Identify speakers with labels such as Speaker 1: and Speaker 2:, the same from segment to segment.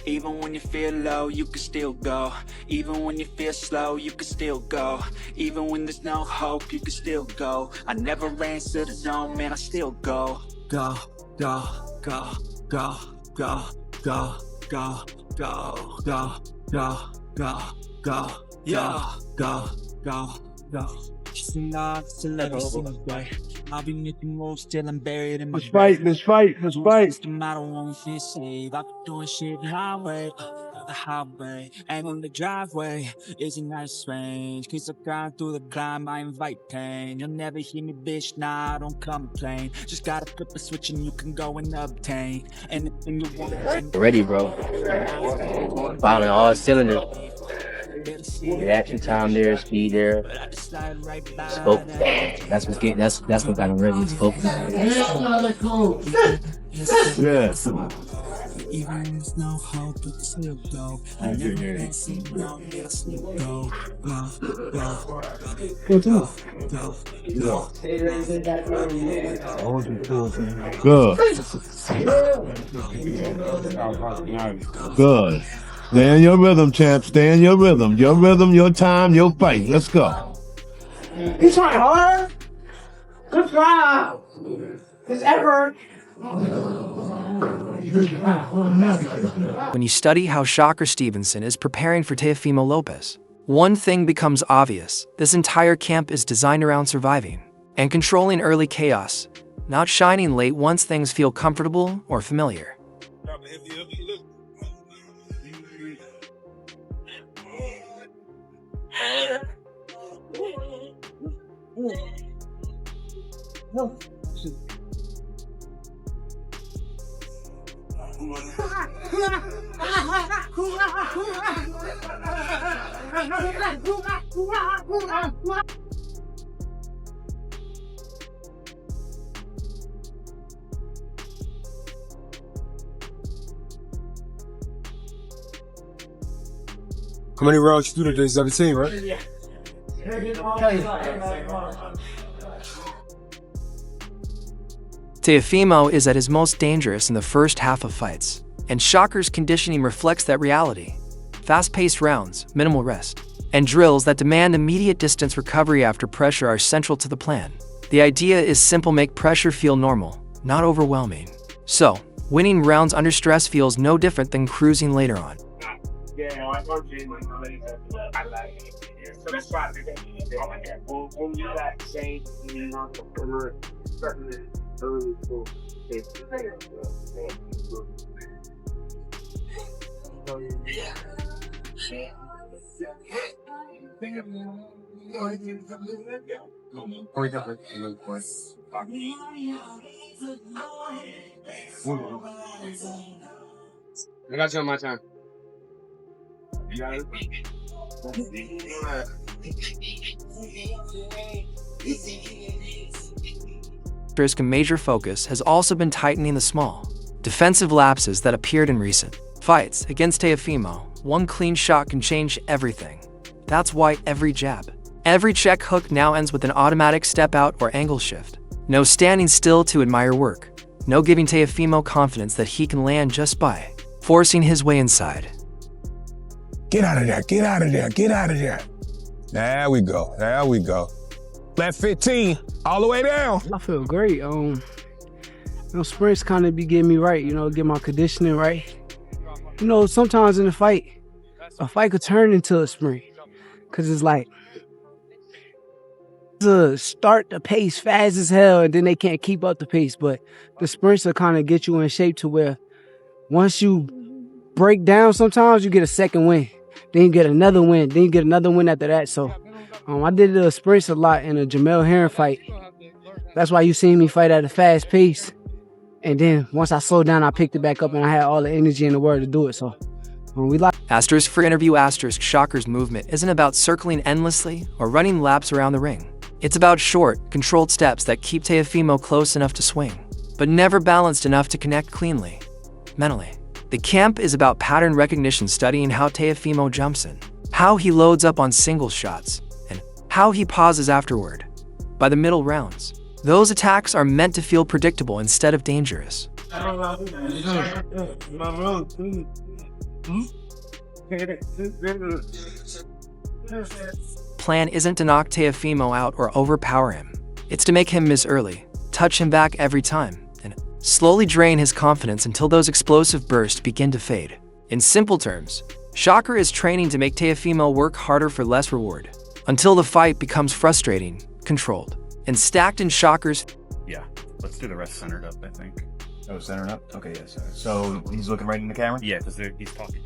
Speaker 1: Even when you feel low, you can still go. Even when you feel slow, you can still go. Even when there's no hope, you can still go. I never answer to no, man, I still go. Go, go, go, go, go, go, go, go, go, go, go, go, yeah, go, go, go. Chasing odds till every single day. I'll be making moves till I'm buried in my
Speaker 2: Let's fight.
Speaker 1: System, I don't want to save. I've been doing shit the highway, and on the driveway is a nice range. Cause I've gone through the climb, I invite pain. You'll never hear me, bitch, nah, I don't complain. Just gotta flip a switch and you can go and obtain anything you want.
Speaker 3: Ready, bro. Firing all cylinders. Reaction time there, speed there. Spoke. That's what got him ready. Spoke.
Speaker 2: Yeah.
Speaker 1: Even when there's no hope, you can still go. I never let see no, it'll still go.
Speaker 2: Good. Stay in your rhythm, champ. Stay in your rhythm. Your rhythm, your time, your fight. Let's go.
Speaker 4: He's trying hard. Good job. His effort.
Speaker 5: When you study how Shakur Stevenson is preparing for Teofimo Lopez, one thing becomes obvious. This entire camp is designed around surviving and controlling early chaos, not shining late once things feel comfortable or familiar.
Speaker 6: How many rounds you do today? 17, right?
Speaker 4: Yeah.
Speaker 5: Teofimo is at his most dangerous in the first half of fights, and Shakur's conditioning reflects that reality. Fast-paced rounds, minimal rest, and drills that demand immediate distance recovery after pressure are central to the plan. The idea is simple: make pressure feel normal, not overwhelming. So, winning rounds under stress feels no different than cruising later on.
Speaker 4: So that's why when you like say you want to put certain early to
Speaker 6: I got you on my time.
Speaker 5: Shakur's major focus has also been tightening the small, defensive lapses that appeared in recent fights against Teofimo. One clean shot can change everything. That's why every jab, every check hook now ends with an automatic step out or angle shift. No standing still to admire work. No giving Teofimo confidence that he can land just by forcing his way inside.
Speaker 7: Get out of there, get out of there, get out of there. There we go, there we go. Left 15, all the way down.
Speaker 8: I feel great. Sprints kind of be getting me right, get my conditioning right. Sometimes in a fight could turn into a sprint. Cause it's like, to start the pace fast as hell and then they can't keep up the pace. But the sprints will kind of get you in shape to where once you break down, sometimes you get a second win. Then you get another win. Then you get another win after that. So I did the sprints a lot in a Jamel Herring fight. That's why you seen me fight at a fast pace. And then once I slowed down, I picked it back up and I had all the energy in the world to do it. So we like.
Speaker 5: Asterisk for interview asterisk. Shakur's movement isn't about circling endlessly or running laps around the ring. It's about short, controlled steps that keep Teofimo close enough to swing, but never balanced enough to connect cleanly, mentally. The camp is about pattern recognition, studying how Teofimo jumps in, how he loads up on single shots, and how he pauses afterward. By the middle rounds, those attacks are meant to feel predictable instead of dangerous. Plan isn't to knock Teofimo out or overpower him. It's to make him miss early, touch him back every time, and slowly drain his confidence until those explosive bursts begin to fade. In simple terms, Shakur is training to make Teofimo work harder for less reward, until the fight becomes frustrating, controlled, and stacked in Shakur's.
Speaker 9: Yeah, let's do the rest centered up, I think.
Speaker 10: Oh, centered up? Okay, yeah, sorry. So he's looking right in the camera?
Speaker 9: Yeah, because he's talking.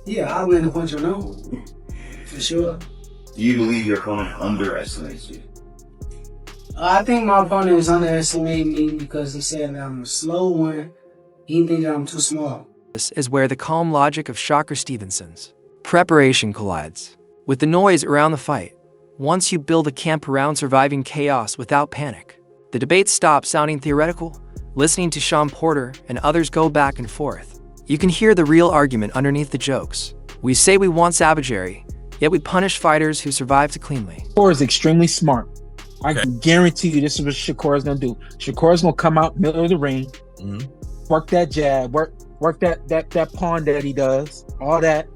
Speaker 8: Yeah, I win a punch or no. For sure.
Speaker 10: Do you believe your opponent underestimates you?
Speaker 8: I think my opponent is underestimating me because he said that I'm a slow one. He thinks that I'm too small.
Speaker 5: This is where the calm logic of Shakur Stevenson's preparation collides with the noise around the fight. Once you build a camp around surviving chaos without panic, the debate stops sounding theoretical. Listening to Shawn Porter and others go back and forth, you can hear the real argument underneath the jokes. We say we want savagery, yet we punish fighters who survive too cleanly.
Speaker 11: Shakur is extremely smart. I can guarantee you this is what Shakur is going to do. Shakur is going to come out middle of the ring, work that jab, work that pawn that he does, all that,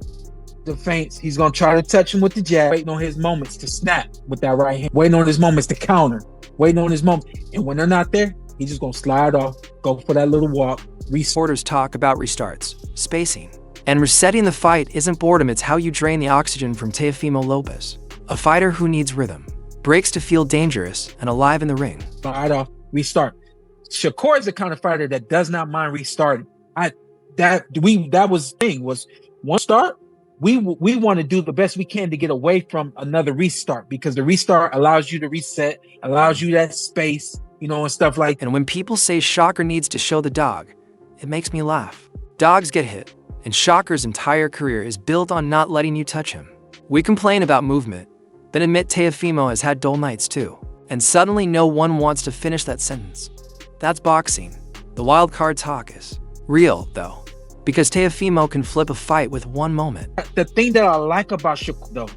Speaker 11: the feints. He's going to try to touch him with the jab, waiting on his moments to snap with that right hand, waiting on his moments to counter, waiting on his moment. And when they're not there, he's just going to slide off, go for that little walk.
Speaker 5: Reporters talk about restarts, spacing, and resetting the fight isn't boredom, it's how you drain the oxygen from Teofimo Lopez, a fighter who needs rhythm, breaks to feel dangerous and alive in the ring.
Speaker 11: Slide off, restart. Shakur is the kind of fighter that does not mind restarting. That was the thing, was one start, we want to do the best we can to get away from another restart, because the restart allows you to reset, allows you that space, you know, and stuff like that.
Speaker 5: And when people say Shakur needs to show the dog, it makes me laugh. Dogs get hit, and Shakur's entire career is built on not letting you touch him. We complain about movement, then admit Teofimo has had dull nights too, and suddenly no one wants to finish that sentence. That's boxing. The wild card talk is real, though, because Teofimo can flip a fight with one moment.
Speaker 11: The thing that I like about Shakur, though,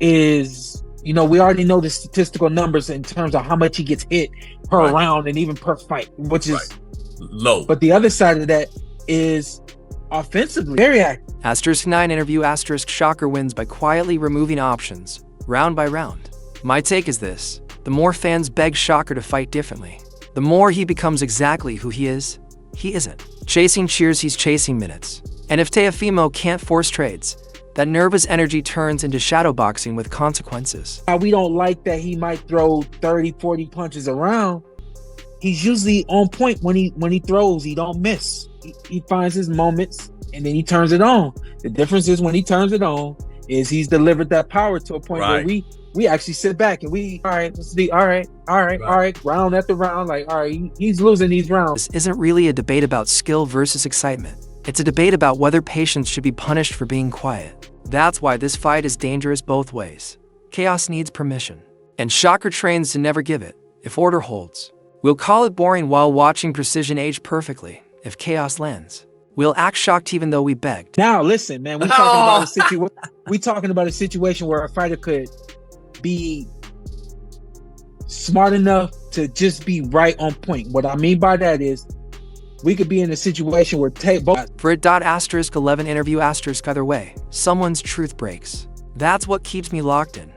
Speaker 11: is, you know, we already know the statistical numbers in terms of how much he gets hit per round and even per fight, which is
Speaker 7: low.
Speaker 11: But the other side of that is offensively very active.
Speaker 5: *9 interview Shakur wins by quietly removing options, round by round. My take is this: the more fans beg Shakur to fight differently, the more he becomes exactly who he is. He isn't chasing cheers, he's chasing minutes. And if Teofimo can't force trades, that nervous energy turns into shadowboxing with consequences.
Speaker 11: We don't like that he might throw 30, 40 punches around. He's usually on point when he throws. He don't miss. He finds his moments and then he turns it on. The difference is when he turns it on is he's delivered that power to a point where we actually sit back and all right, let's see, all right, round after round, like, all right, he's losing these rounds.
Speaker 5: This isn't really a debate about skill versus excitement. It's a debate about whether patience should be punished for being quiet. That's why this fight is dangerous both ways. Chaos needs permission, and Shakur trains to never give it, if order holds. We'll call it boring while watching precision age perfectly, if chaos lands. We'll act shocked even though we begged.
Speaker 11: Now listen, man, we talking about a situation where a fighter could be smart enough to just be right on point. What I mean by that is we could be in a situation where
Speaker 5: For *11 interview either way, someone's truth breaks. That's what keeps me locked in.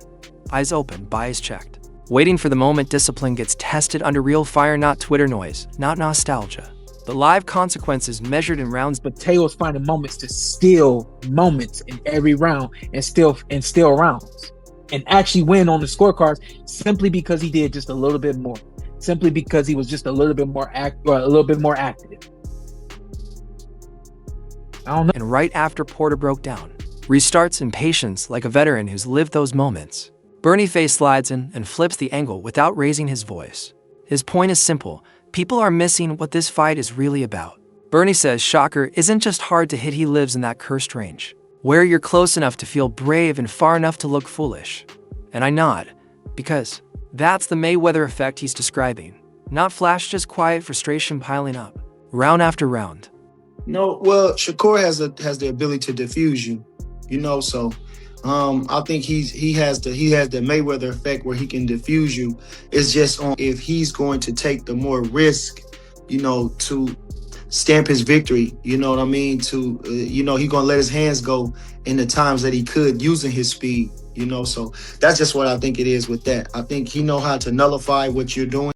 Speaker 5: Eyes open, bias checked. Waiting for the moment discipline gets tested under real fire, not Twitter noise, not nostalgia. The live consequences measured in rounds.
Speaker 11: But Teo's finding moments to steal moments in every round and steal rounds and actually win on the scorecards simply because he did just a little bit more. Simply because he was just a little bit more active. I don't know.
Speaker 5: And right after Porter broke down, restarts in patience like a veteran who's lived those moments, Benavidez slides in and flips the angle without raising his voice. His point is simple. People are missing what this fight is really about. Bernie says Shakur isn't just hard to hit, he lives in that cursed range, where you're close enough to feel brave and far enough to look foolish. And I nod, because that's the Mayweather effect he's describing. Not flash, just quiet frustration piling up, round after round.
Speaker 12: No, well, Shakur has the ability to diffuse you, you know, so I think he has the Mayweather effect where he can diffuse you. It's just on if he's going to take the more risk, you know, to stamp his victory. You know what I mean? To you know, he gonna let his hands go in the times that he could using his speed. You know, so that's just what I think it is with that. I think he know how to nullify what you're doing.